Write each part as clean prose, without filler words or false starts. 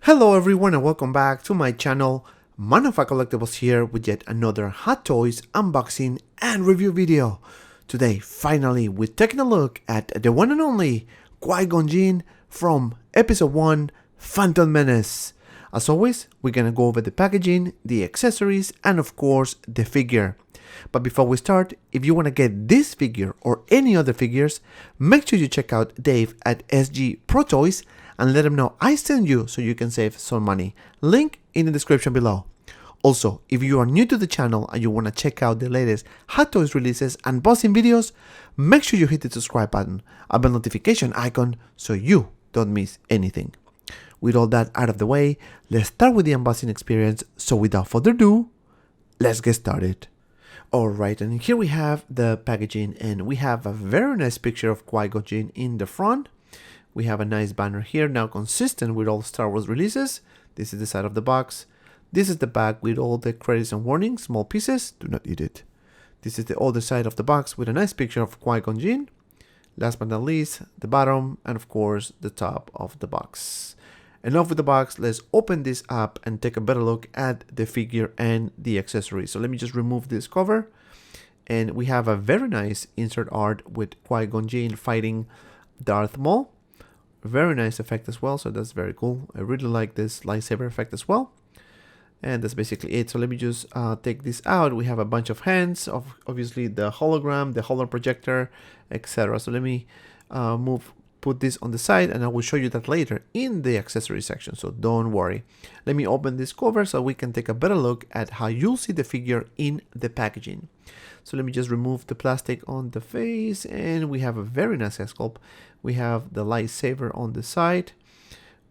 Hello everyone and welcome back to my channel. Man of Collectibles here with yet another Hot Toys unboxing and review video. Today, finally, we're taking a look at the one and only Qui-Gon Jinn from Episode 1, Phantom Menace. As always, we're gonna go over the packaging, the accessories, and of course, the figure. But before we start, if you want to get this figure or any other figures, make sure you check out Dave at SG Pro Toys and let him know I sent you so you can save some money. Link in the description below. Also, if you are new to the channel and you want to check out the latest Hot Toys releases and boxing videos, make sure you hit the subscribe button and the notification icon so you don't miss anything. With all that out of the way, let's start with the unboxing experience. So without further ado, let's get started. Alright, and here we have the packaging, and we have a very nice picture of Qui-Gon Jinn in the front. We have a nice banner here, now consistent with all Star Wars releases. This is the side of the box. This is the back with all the credits and warnings, small pieces, do not eat it. This is the other side of the box with a nice picture of Qui-Gon Jinn. Last but not least, the bottom, and of course, the top of the box. Enough with the box, let's open this up and take a better look at the figure and the accessories. So let me just remove this cover. And we have a very nice insert art with Qui-Gon Jinn fighting Darth Maul. Very nice effect as well, so that's very cool. I really like this lightsaber effect as well. And that's basically it. So let me just take this out. We have a bunch of hands, of obviously the hologram, the holo projector, etc. So let me put this on the side, and I will show you that later in the accessory section, so don't worry. Let me open this cover so we can take a better look at how you'll see the figure in the packaging. So let me just remove the plastic on the face, and we have a very nice head sculpt. We have the lightsaber on the side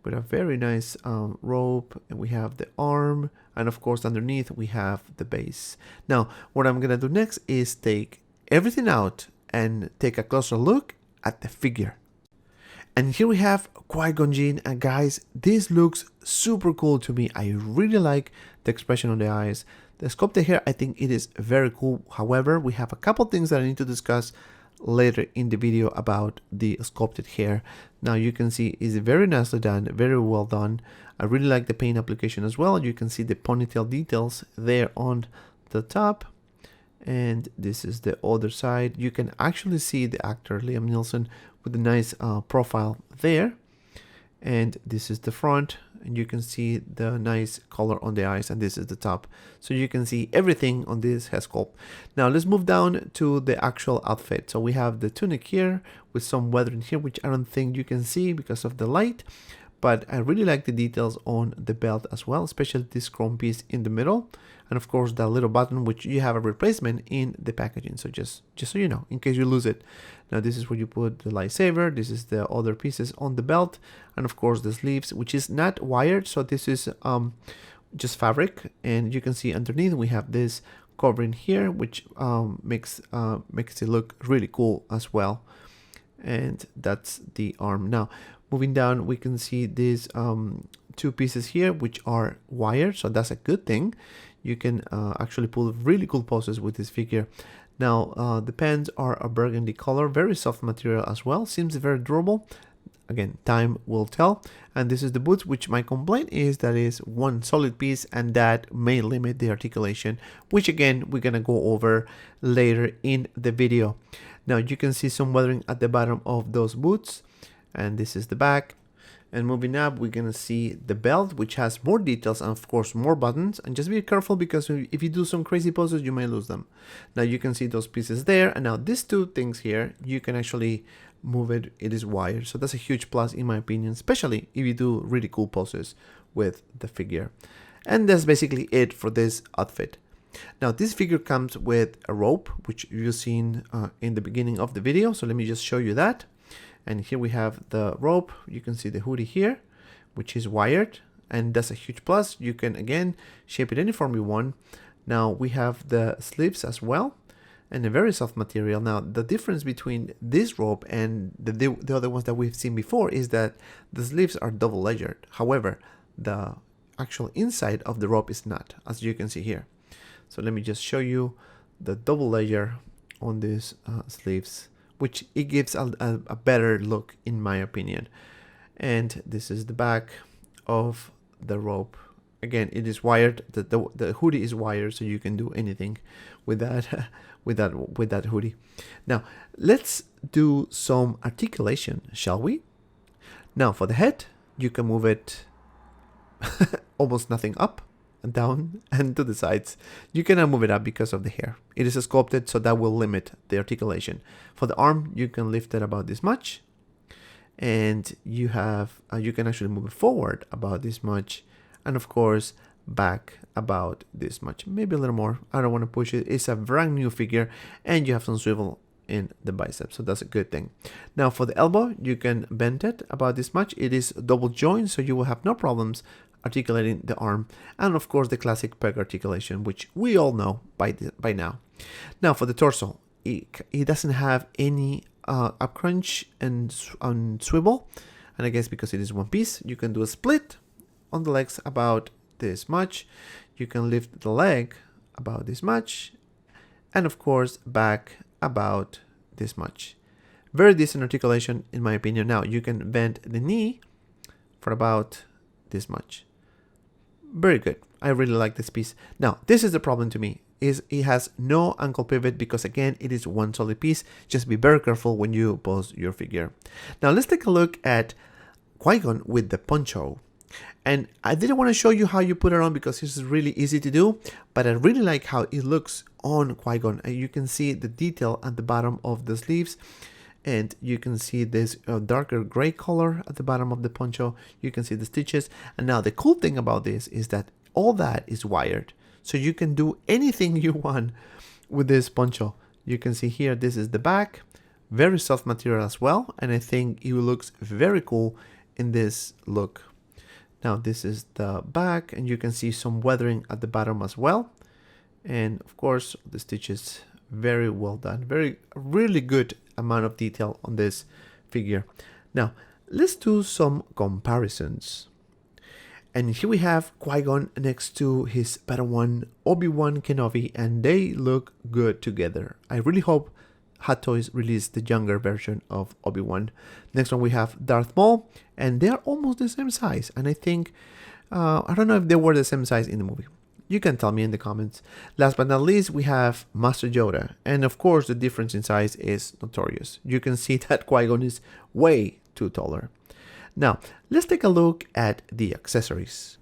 with a very nice rope, and we have the arm, and of course underneath we have the base. Now what I'm gonna do next is take everything out and take a closer look at the figure. And here we have Qui-Gon Jinn, and guys, this looks super cool to me. I really like the expression on the eyes. The sculpted hair, I think it is very cool. However, we have a couple things that I need to discuss later in the video about the sculpted hair. Now you can see it's very nicely done, very well done. I really like the paint application as well. You can see the ponytail details there on the top. And this is the other side. You can actually see the actor Liam Neeson with a nice profile there. And this is the front, and you can see the nice color on the eyes, and this is the top. So you can see everything on this head sculpt. Now let's move down to the actual outfit. So we have the tunic here with some weathering here, which I don't think you can see because of the light. But I really like the details on the belt as well, especially this chrome piece in the middle. And of course that little button, which you have a replacement in the packaging. So just so you know, in case you lose it. Now this is where you put the lightsaber. This is the other pieces on the belt. And of course the sleeves, which is not wired. So this is just fabric. And you can see underneath we have this covering here, which makes it look really cool as well. And that's the arm. Now moving down, we can see these two pieces here, which are wired, so that's a good thing. You can actually pull really cool poses with this figure. Now the pants are a burgundy color, very soft material as well, seems very durable. Again, time will tell. And this is the boots, which my complaint is that is one solid piece, and that may limit the articulation, which again we're gonna go over later in the video. Now you can see some weathering at the bottom of those boots, and this is the back. And moving up, we're gonna see the belt, which has more details and of course more buttons. And just be careful, because if you do some crazy poses, you may lose them. Now you can see those pieces there, and now these two things here, you can actually move it. It is wired, so that's a huge plus in my opinion, especially if you do really cool poses with the figure. And that's basically it for this outfit. Now this figure comes with a rope, which you've seen in the beginning of the video, so let me just show you that. And here we have the rope. You can see the hoodie here, which is wired, and that's a huge plus. You can again shape it any form you want. Now we have the sleeves as well, and a very soft material. Now the difference between this rope and the other ones that we've seen before is that the sleeves are double layered. However, the actual inside of the rope is not, as you can see here. So let me just show you the double layer on these sleeves, which it gives a better look in my opinion. And this is the back of the rope. Again, it is wired. The hoodie is wired, so you can do anything with that with that hoodie. Now let's do some articulation, shall we? Now for the head, you can move it almost nothing up and down and to the sides. You cannot move it up because of the hair. It is sculpted, so that will limit the articulation. For the arm, you can lift it about this much, and you have you can actually move it forward about this much, and of course back about this much, maybe a little more. I don't want to push it. It's a brand new figure, and you have some swivel in the bicep, so that's a good thing. Now for the elbow, you can bend it about this much. It is double joint, so you will have no problems articulating the arm, and of course the classic peg articulation, which we all know by now. Now for the torso, it doesn't have any up crunch and swivel, and I guess because it is one piece, you can do a split on the legs about this much. You can lift the leg about this much, and of course back about this much. Very decent articulation in my opinion. Now you can bend the knee for about this much. Very good. I really like this piece. Now this is the problem to me, is it has no ankle pivot because again it is one solid piece. Just be very careful when you pose your figure. Now let's take a look at Qui-Gon with the poncho. And I didn't want to show you how you put it on because this is really easy to do, but I really like how it looks on Qui-Gon. And you can see the detail at the bottom of the sleeves, and you can see this darker gray color at the bottom of the poncho. You can see the stitches. And now the cool thing about this is that all that is wired, so you can do anything you want with this poncho. You can see here, this is the back, very soft material as well, and I think it looks very cool in this look. Now this is the back, and you can see some weathering at the bottom as well. And of course the stitches, very well done. Really good amount of detail on this figure. Now let's do some comparisons. And here we have Qui-Gon next to his Padawan Obi-Wan Kenobi, and they look good together. I really hope Hot Toys release the younger version of Obi-Wan. Next one we have Darth Maul, and they are almost the same size. And I think, I don't know if they were the same size in the movie. You can tell me in the comments. Last but not least, we have Master Yoda. And of course, the difference in size is notorious. You can see that Qui-Gon is way too taller. Now, let's take a look at the accessories.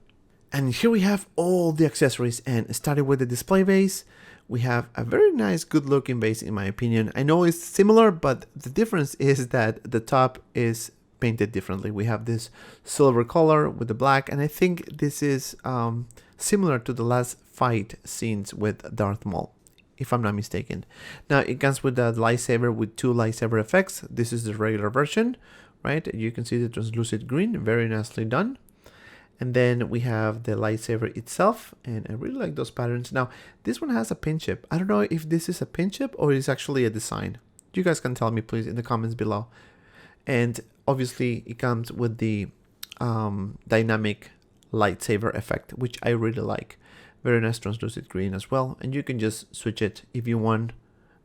And here we have all the accessories, and starting with the display base, we have a very nice, good looking base in my opinion. I know it's similar, but the difference is that the top is painted differently. We have this silver color with the black, and I think this is similar to the last fight scenes with Darth Maul, if I'm not mistaken. Now it comes with the lightsaber with two lightsaber effects. This is the regular version, right? You can see the translucent green, very nicely done. And then we have the lightsaber itself, and I really like those patterns. Now, this one has a pin chip. I don't know if this is a pin chip or it's actually a design. You guys can tell me, please, in the comments below. And obviously, it comes with the dynamic lightsaber effect, which I really like. Very nice translucent green as well. And you can just switch it if you want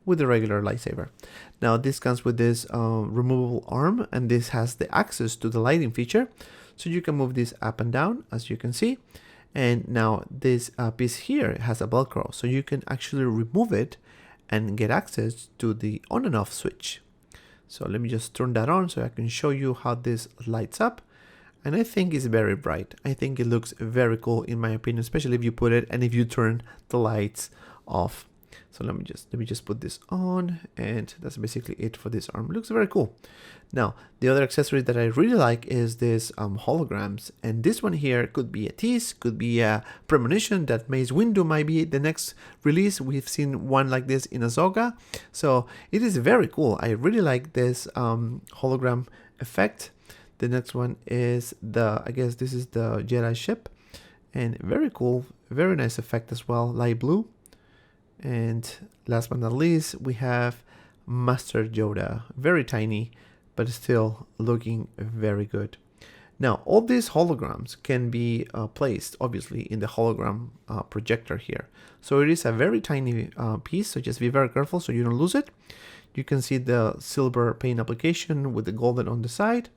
with the regular lightsaber. Now, this comes with this removable arm, and this has the access to the lighting feature. So you can move this up and down, as you can see. And now this piece here has a Velcro, so you can actually remove it and get access to the on and off switch. So let me just turn that on so I can show you how this lights up. And I think it's very bright. I think it looks very cool in my opinion, especially if you put it and if you turn the lights off. So let me just put this on, and that's basically it for this arm. It looks very cool. Now, the other accessory that I really like is this holograms, and this one here could be a tease, could be a premonition that Mace Windu might be the next release. We've seen one like this in Ahsoka, so it is very cool. I really like this hologram effect. The next one is I guess this is the Jedi ship, and very cool, very nice effect as well, light blue. And last but not least, we have Master Yoda, very tiny, but still looking very good. Now, all these holograms can be placed, obviously, in the hologram projector here. So it is a very tiny piece, so just be very careful so you don't lose it. You can see the silver paint application with the golden on the side.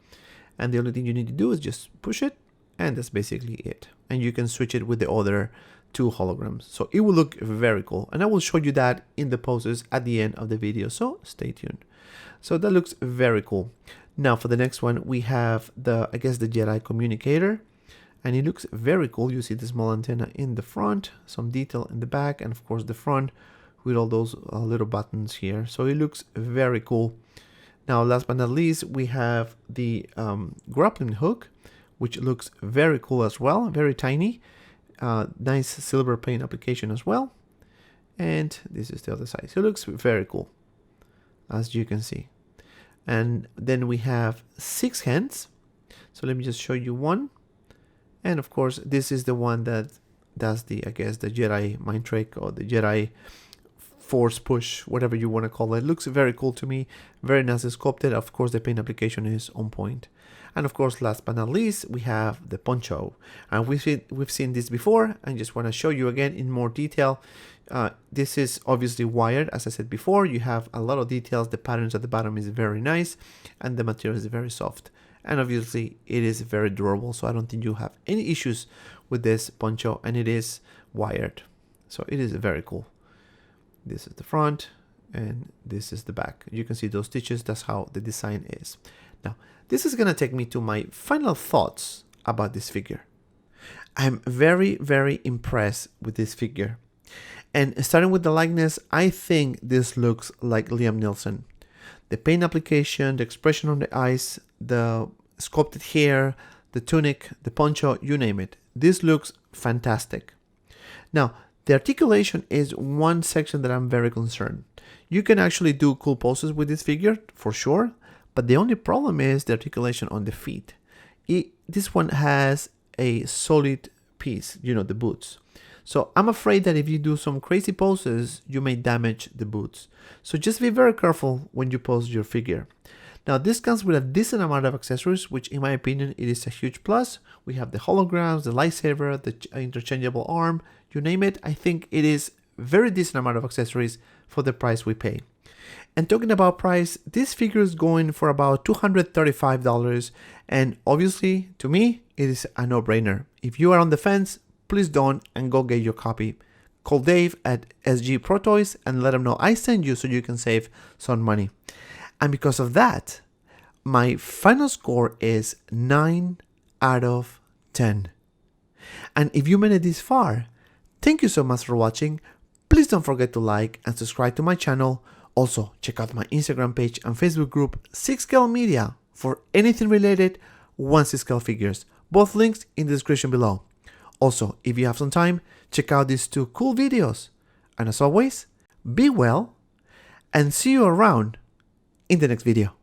And the only thing you need to do is just push it, and that's basically it. And you can switch it with the other two holograms, so it will look very cool, and I will show you that in the poses at the end of the video, so stay tuned. So that looks very cool. Now for the next one, we have the, I guess, the Jedi communicator, and it looks very cool. You see the small antenna in the front, some detail in the back, and of course the front with all those little buttons here, so it looks very cool. Now last but not least, we have the grappling hook, which looks very cool as well, very tiny. Nice silver paint application as well, and this is the other side, so it looks very cool, as you can see. And then we have 6 hands, so let me just show you one. And of course this is the one that does the, I guess, the Jedi mind trick, or the Jedi force push, whatever you want to call it. It looks very cool to me, very nicely sculpted. Of course the paint application is on point. And of course, last but not least, we have the poncho, and we've seen this before. I just want to show you again in more detail. This is obviously wired, as I said before. You have a lot of details. The patterns at the bottom is very nice, and the material is very soft. And obviously, it is very durable, so I don't think you have any issues with this poncho, and it is wired. So it is very cool. This is the front, and this is the back. You can see those stitches. That's how the design is. Now, this is going to take me to my final thoughts about this figure. I'm very, very impressed with this figure. And starting with the likeness, I think this looks like Liam Neeson. The paint application, the expression on the eyes, the sculpted hair, the tunic, the poncho, you name it. This looks fantastic. Now, the articulation is one section that I'm very concerned. You can actually do cool poses with this figure, for sure. But the only problem is the articulation on the feet. This one has a solid piece, you know, the boots. So I'm afraid that if you do some crazy poses, you may damage the boots. So just be very careful when you pose your figure. Now this comes with a decent amount of accessories, which in my opinion, it is a huge plus. We have the holograms, the lightsaber, the interchangeable arm, you name it. I think it is a very decent amount of accessories for the price we pay. And talking about price, this figure is going for about $235, and obviously to me it is a no-brainer. If you are on the fence, please don't, and go get your copy. Call Dave at SG Pro Toys and let him know I sent you so you can save some money. And because of that, my final score is 9 out of 10. And if you made it this far, thank you so much for watching. Please don't forget to like and subscribe to my channel. Also, check out my Instagram page and Facebook group 6Scale Media for anything related 1/6 figures. Both links in the description below. Also, if you have some time, check out these 2 cool videos. And as always, be well and see you around in the next video.